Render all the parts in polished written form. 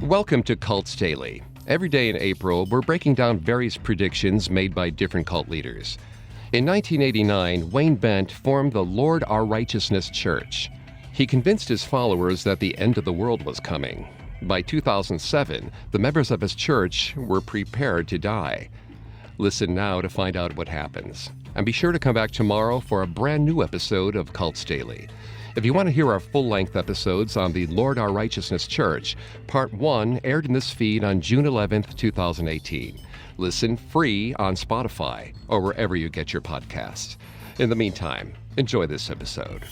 Welcome to Cults Daily. Every day in April, we're breaking down various predictions made by different cult leaders. In 1989, Wayne Bent formed the Lord Our Righteousness Church. He convinced his followers that the end of the world was coming. By 2007, the members of his church were prepared to die. Listen now to find out what happens. And be sure to come back tomorrow for a brand new episode of Cults Daily. If you want to hear our full-length episodes on the Lord Our Righteousness Church, Part 1 aired in this feed on June 11th, 2018. Listen free on Spotify or wherever you get your podcasts. In the meantime, enjoy this episode.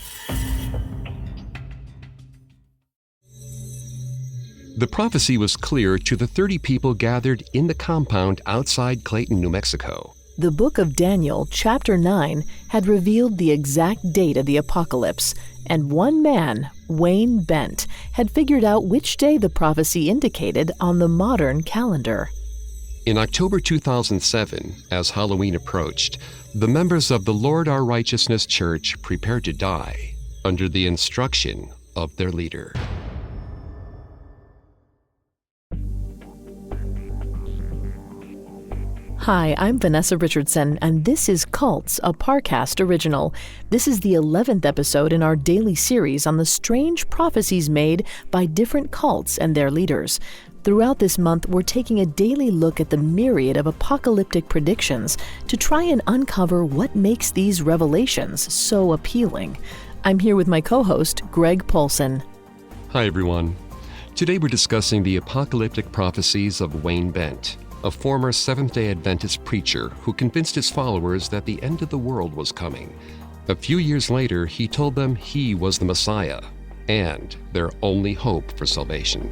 The prophecy was clear to the 30 people gathered in the compound outside Clayton, New Mexico. The book of Daniel, chapter 9, had revealed the exact date of the apocalypse, and one man, Wayne Bent, had figured out which day the prophecy indicated on the modern calendar. In October 2007, as Halloween approached, the members of the Lord Our Righteousness Church prepared to die under the instruction of their leader. Hi, I'm Vanessa Richardson, and this is Cults, a Parcast original. This is the 11th episode in our daily series on the strange prophecies made by different cults and their leaders. Throughout this month, we're taking a daily look at the myriad of apocalyptic predictions to try and uncover what makes these revelations so appealing. I'm here with my co-host, Greg Polson. Hi, everyone. Today we're discussing the apocalyptic prophecies of Wayne Bent, a former Seventh-day Adventist preacher who convinced his followers that the end of the world was coming. A few years later, he told them he was the Messiah and their only hope for salvation.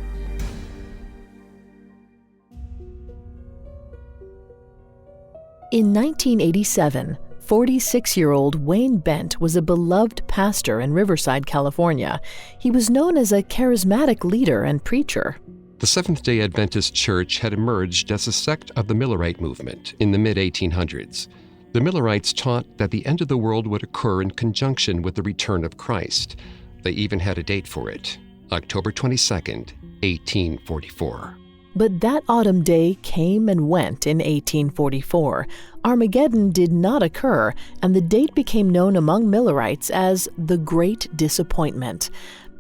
In 1987, 46-year-old Wayne Bent was a beloved pastor in Riverside, California. He was known as a charismatic leader and preacher. The Seventh-day Adventist Church had emerged as a sect of the Millerite movement in the mid-1800s. The Millerites taught that the end of the world would occur in conjunction with the return of Christ. They even had a date for it, October 22nd, 1844. But that autumn day came and went in 1844. Armageddon did not occur, and the date became known among Millerites as the Great Disappointment.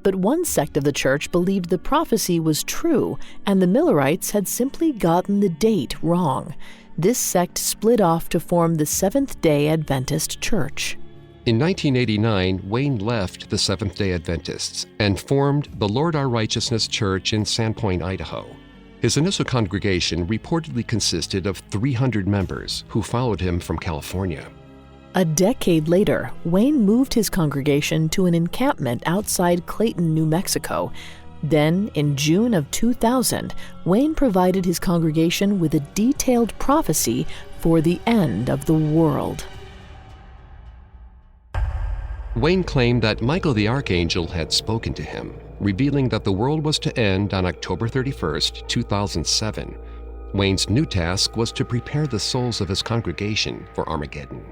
But one sect of the church believed the prophecy was true, and the Millerites had simply gotten the date wrong. This sect split off to form the Seventh-day Adventist Church. In 1989, Wayne left the Seventh-day Adventists and formed the Lord Our Righteousness Church in Sandpoint, Idaho. His initial congregation reportedly consisted of 300 members who followed him from California. A decade later, Wayne moved his congregation to an encampment outside Clayton, New Mexico. Then, in June of 2000, Wayne provided his congregation with a detailed prophecy for the end of the world. Wayne claimed that Michael the Archangel had spoken to him, revealing that the world was to end on October 31st, 2007. Wayne's new task was to prepare the souls of his congregation for Armageddon.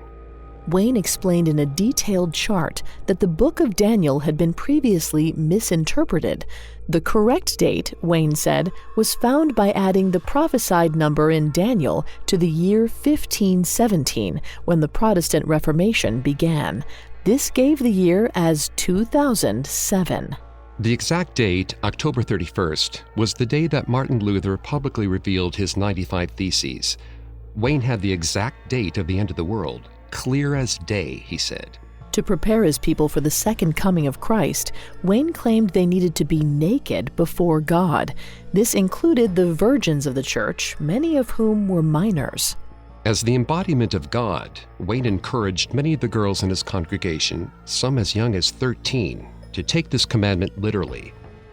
Wayne explained in a detailed chart that the book of Daniel had been previously misinterpreted. The correct date, Wayne said, was found by adding the prophesied number in Daniel to the year 1517, when the Protestant Reformation began. This gave the year as 2007. The exact date, October 31st, was the day that Martin Luther publicly revealed his 95 Theses. Wayne had the exact date of the end of the world. Clear as day, he said. To prepare his people for the second coming of Christ, Wayne claimed they needed to be naked before God. This included the virgins of the church, many of whom were minors. As the embodiment of God, Wayne encouraged many of the girls in his congregation, some as young as 13, to take this commandment literally.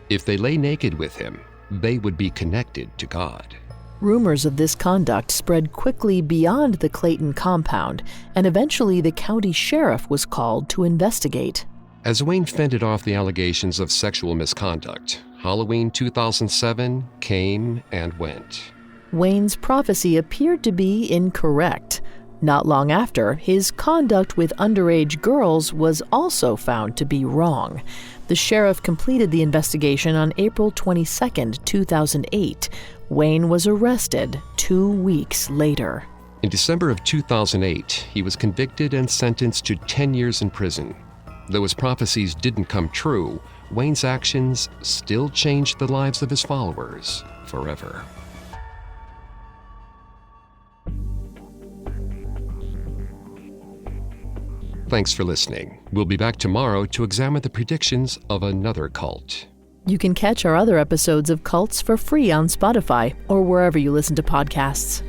If they lay naked with him, they would be connected to God. Rumors of this conduct spread quickly beyond the Clayton compound, and eventually the county sheriff was called to investigate. As Wayne fended off the allegations of sexual misconduct, Halloween 2007 came and went. Wayne's prophecy appeared to be incorrect. Not long after, his conduct with underage girls was also found to be wrong. The sheriff completed the investigation on April 22, 2008. Wayne was arrested 2 weeks later. In December of 2008, he was convicted and sentenced to 10 years in prison. Though his prophecies didn't come true, Wayne's actions still changed the lives of his followers forever. Thanks for listening. We'll be back tomorrow to examine the predictions of another cult. You can catch our other episodes of Cults for free on Spotify or wherever you listen to podcasts.